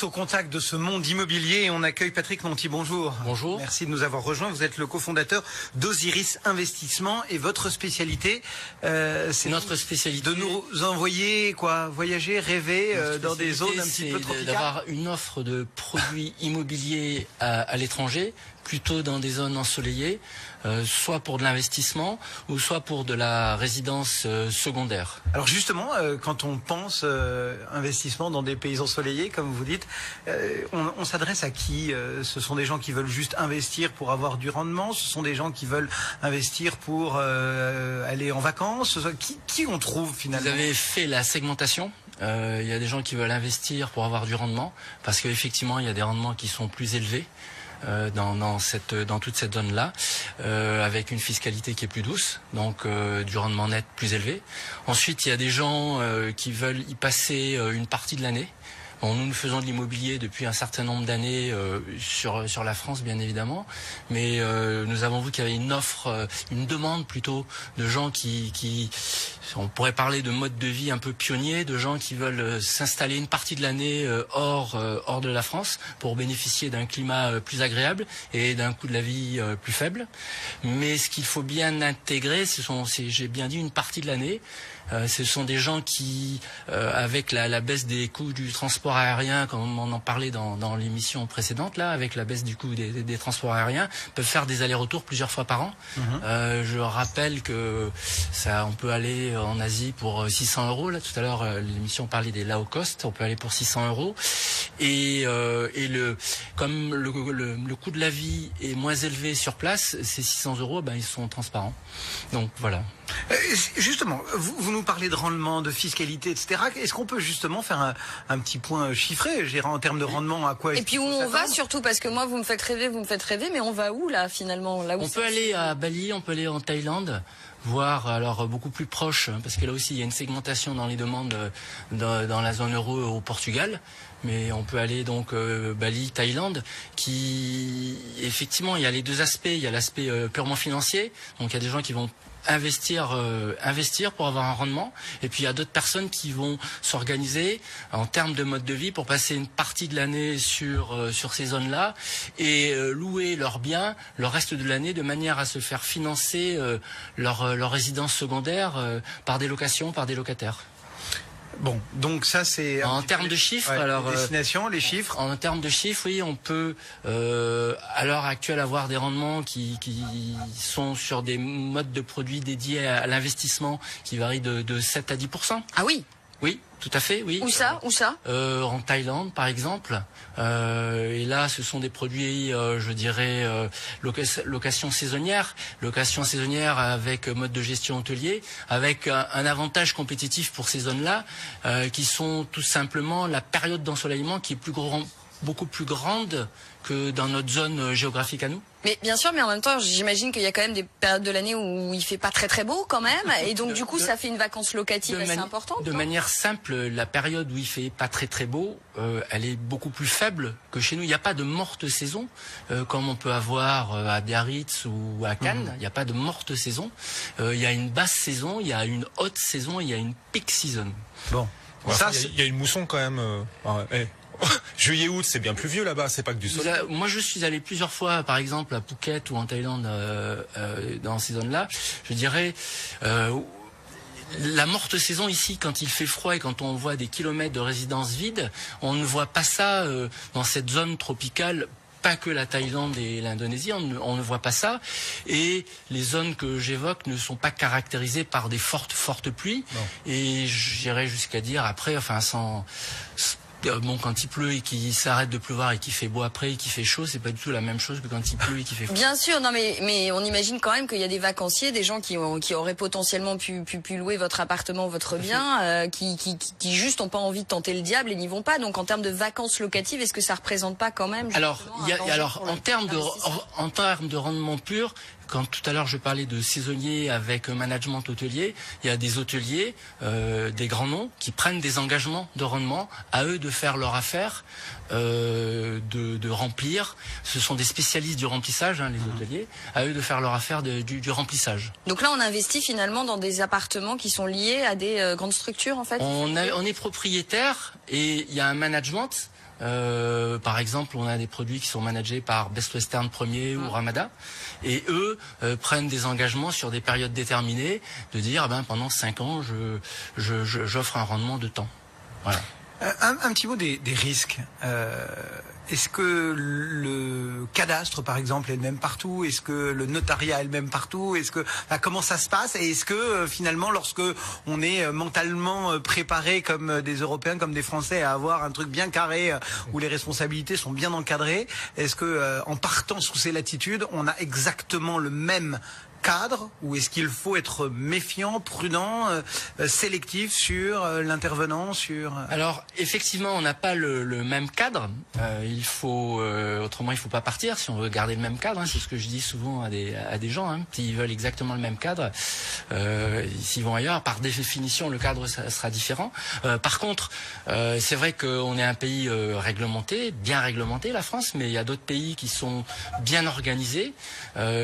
Au contact de ce monde immobilier, on accueille Patrick Monti. Bonjour. Bonjour. Merci de nous avoir rejoints. Vous êtes le cofondateur d'Osiris Investissement et votre spécialité, c'est notre spécialité de nous envoyer voyager, rêver dans des zones un petit peu tropicales. D'avoir une offre de produits immobiliers à l'étranger, plutôt dans des zones ensoleillées, soit pour de l'investissement ou soit pour de la résidence secondaire. Alors justement, quand on pense investissement dans des pays ensoleillés, comme vous dites, on s'adresse à qui? Ce sont des gens qui veulent juste investir pour avoir du rendement? Ce sont des gens qui veulent investir pour aller en vacances? Qui on trouve finalement? Vous avez fait la segmentation. Il y a des gens qui veulent investir pour avoir du rendement, parce qu'effectivement il y a des rendements qui sont plus élevés dans toute cette zone-là, avec une fiscalité qui est plus douce, donc du rendement net plus élevé. Ensuite, il y a des gens qui veulent y passer une partie de l'année. Bon, nous faisons de l'immobilier depuis un certain nombre d'années sur la France, bien évidemment, mais nous avons vu qu'il y avait une offre, une demande plutôt de gens qui on pourrait parler de mode de vie un peu pionnier, de gens qui veulent s'installer une partie de l'année hors de la France pour bénéficier d'un climat plus agréable et d'un coût de la vie plus faible. Mais ce qu'il faut bien intégrer, j'ai bien dit une partie de l'année. Ce sont des gens qui, avec la baisse des coûts du transport aérien, comme on en parlait dans l'émission précédente, là, avec la baisse du coût des transports aériens, peuvent faire des allers-retours plusieurs fois par an. Je rappelle que on peut aller en Asie pour 600 €. Là, tout à l'heure, l'émission parlait des low cost. On peut aller pour 600 €. Comme le coût de la vie est moins élevé sur place, ces 600 €, ils sont transparents. Donc voilà. Justement, vous nous parlez de rendement, de fiscalité, etc. Est-ce qu'on peut justement faire un petit point chiffré, en termes de rendement, à quoi? Et puis où on va surtout, parce que moi vous me faites rêver, mais on va où là finalement, là où on peut aller à Bali, on peut aller en Thaïlande, voire alors beaucoup plus proche, parce que là aussi il y a une segmentation dans les demandes dans la zone euro au Portugal. Mais on peut aller donc Bali, Thaïlande, qui effectivement il y a les deux aspects. Il y a l'aspect purement financier, donc il y a des gens qui vont investir pour avoir un rendement, et puis il y a d'autres personnes qui vont s'organiser en termes de mode de vie pour passer une partie de l'année sur ces zones-là et louer leurs biens le reste de l'année de manière à se faire financer leur résidence secondaire par des locations, par des locataires. Bon, donc ça c'est... En termes de chiffres, alors... Les destinations, les chiffres. En termes de chiffres, oui, on peut à l'heure actuelle avoir des rendements qui sont sur des modes de produits dédiés à l'investissement qui varient de 7 à 10%. Ah oui. Oui, tout à fait, oui. Où ça? En Thaïlande, par exemple. Et là, ce sont des produits, je dirais, location saisonnière avec mode de gestion hôtelier, avec un avantage compétitif pour ces zones-là, qui sont tout simplement la période d'ensoleillement qui est beaucoup plus grande que dans notre zone géographique à nous. Mais bien sûr, mais en même temps, j'imagine qu'il y a quand même des périodes de l'année où il fait pas très très beau quand même, et donc du coup, ça fait une vacance locative assez importante. De manière simple, la période où il fait pas très très beau, elle est beaucoup plus faible que chez nous. Il n'y a pas de morte saison comme on peut avoir à Biarritz ou à Cannes. Il n'y a pas de morte saison. Il y a une basse saison, il y a une haute saison, il y a une peak season. Bon, ouais, il y a une mousson quand même. Juillet-août, c'est bien plus vieux là-bas, c'est pas que du soleil. Moi, je suis allé plusieurs fois, par exemple, à Phuket ou en Thaïlande, dans ces zones-là. Je dirais, la morte saison ici, quand il fait froid et quand on voit des kilomètres de résidences vides, on ne voit pas ça dans cette zone tropicale. Pas que la Thaïlande et l'Indonésie, on ne voit pas ça. Et les zones que j'évoque ne sont pas caractérisées par des fortes pluies. Non. Et j'irais jusqu'à dire après, quand il pleut et qu'il s'arrête de pleuvoir et qu'il fait beau après et qu'il fait chaud, c'est pas du tout la même chose que quand il pleut et qu'il fait froid. Bien sûr, non mais on imagine quand même qu'il y a des vacanciers, des gens qui auraient potentiellement pu louer votre appartement, votre bien, qui juste ont pas envie de tenter le diable et n'y vont pas. Donc en termes de vacances locatives, est-ce que ça représente pas quand même en termes de rendement pur, quand tout à l'heure je parlais de saisonniers avec management hôtelier, il y a des hôteliers, des grands noms, qui prennent des engagements de rendement, à eux de faire leur affaire, de remplir. Ce sont des spécialistes du remplissage, les hôteliers, à eux de faire leur affaire du remplissage. Donc là on investit finalement dans des appartements qui sont liés à des grandes structures en fait. On est propriétaire et il y a un management. Par exemple, on a des produits qui sont managés par Best Western Premier ou Ramada, et eux prennent des engagements sur des périodes déterminées, de dire pendant 5 ans, j'offre un rendement de temps. Voilà. Un petit mot des risques. Est-ce que le cadastre, par exemple, est le même partout? Est-ce que le notariat est le même partout? Comment ça se passe? Et est-ce que finalement, lorsque on est mentalement préparé comme des Européens, comme des Français, à avoir un truc bien carré où les responsabilités sont bien encadrées, est-ce que en partant sous ces latitudes, on a exactement le même cadre, ou est-ce qu'il faut être méfiant, prudent, sélectif sur l'intervenant, Alors effectivement, on n'a pas le même cadre. Autrement il faut pas partir si on veut garder le même cadre. C'est ce que je dis souvent à des gens. S'ils veulent exactement le même cadre, s'ils vont ailleurs, par définition le cadre sera différent. Par contre, c'est vrai qu'on est un pays réglementé, bien réglementé, la France, mais il y a d'autres pays qui sont bien organisés,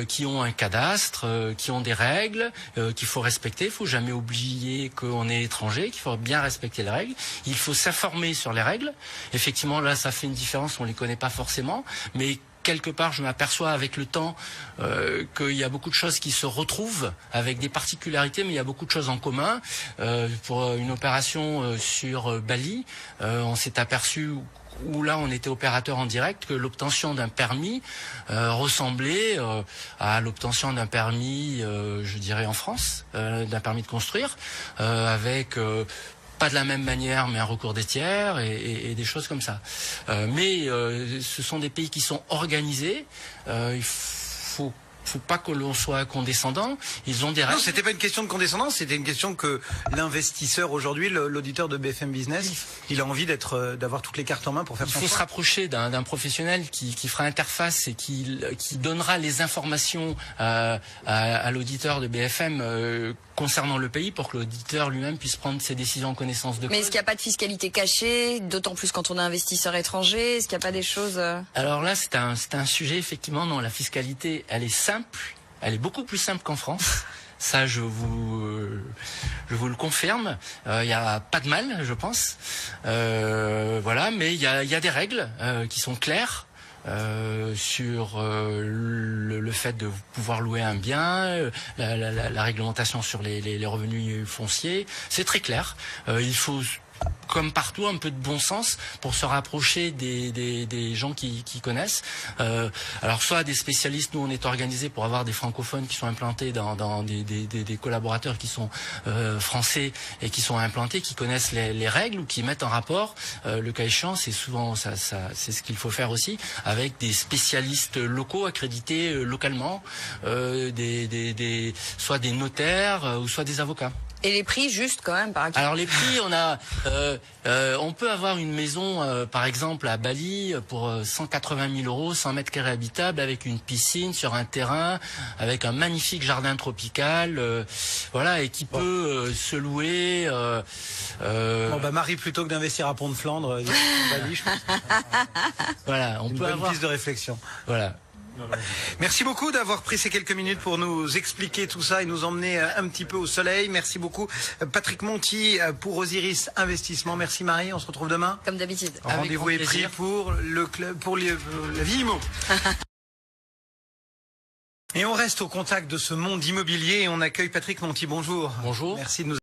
qui ont un cadastre, qui ont des règles qu'il faut respecter. Il faut jamais oublier qu'on est étranger, qu'il faut bien respecter les règles. Il faut s'informer sur les règles. Effectivement, là, ça fait une différence. On les connaît pas forcément, mais quelque part, je m'aperçois avec le temps qu'il y a beaucoup de choses qui se retrouvent avec des particularités, mais il y a beaucoup de choses en commun. Pour une opération sur Bali, on s'est aperçu, où là on était opérateur en direct, que l'obtention d'un permis ressemblait à l'obtention d'un permis, je dirais en France, d'un permis de construire, avec pas de la même manière, mais un recours des tiers et des choses comme ça. Mais ce sont des pays qui sont organisés. Il faut pas que l'on soit condescendant. Ils ont des règles. Non, c'était pas une question de condescendance, c'était une question que l'investisseur aujourd'hui, l'auditeur de BFM Business, il a envie d'avoir toutes les cartes en main pour faire son choix. Il faut se rapprocher d'un professionnel qui fera interface et qui donnera les informations à l'auditeur de BFM concernant le pays, pour que l'auditeur lui-même puisse prendre ses décisions en connaissance de cause. Mais est-ce qu'il n'y a pas de fiscalité cachée, d'autant plus quand on est investisseur étranger? Est-ce qu'il n'y a pas des choses... Alors là, c'est un sujet, effectivement. Non, la fiscalité, elle est simple. Elle est beaucoup plus simple qu'en France. Ça, je vous le confirme. Il n'y a pas de mal, je pense. Voilà, mais il y a des règles qui sont claires. Sur le fait de pouvoir louer un bien, la réglementation sur les revenus fonciers, c'est très clair. Il faut, comme partout, un peu de bon sens pour se rapprocher des gens qui connaissent. Alors soit des spécialistes, nous on est organisés pour avoir des francophones qui sont implantés dans des collaborateurs qui sont français et qui sont implantés, qui connaissent les règles ou qui mettent en rapport, le cas échéant, c'est souvent c'est ce qu'il faut faire aussi, avec des spécialistes locaux accrédités localement, soit des notaires ou soit des avocats. Et les prix, juste quand même, par exemple. Alors les prix, on peut avoir une maison, par exemple à Bali, pour 180 000 €, 100 mètres carrés habitables, avec une piscine sur un terrain, avec un magnifique jardin tropical, voilà, et qui peut se louer. Marie, plutôt que d'investir à Pont-de-Flandre, Bali, je pense. Voilà, on peut avoir piste de réflexion. Voilà. Merci beaucoup d'avoir pris ces quelques minutes pour nous expliquer tout ça et nous emmener un petit peu au soleil. Merci beaucoup Patrick Monti pour Osiris Investissement. Merci Marie, on se retrouve demain. Comme d'habitude. Rendez-vous est pris pour le club, pour la vie IMO. Et on reste au contact de ce monde immobilier et on accueille Patrick Monti. Bonjour. Bonjour. Merci de nous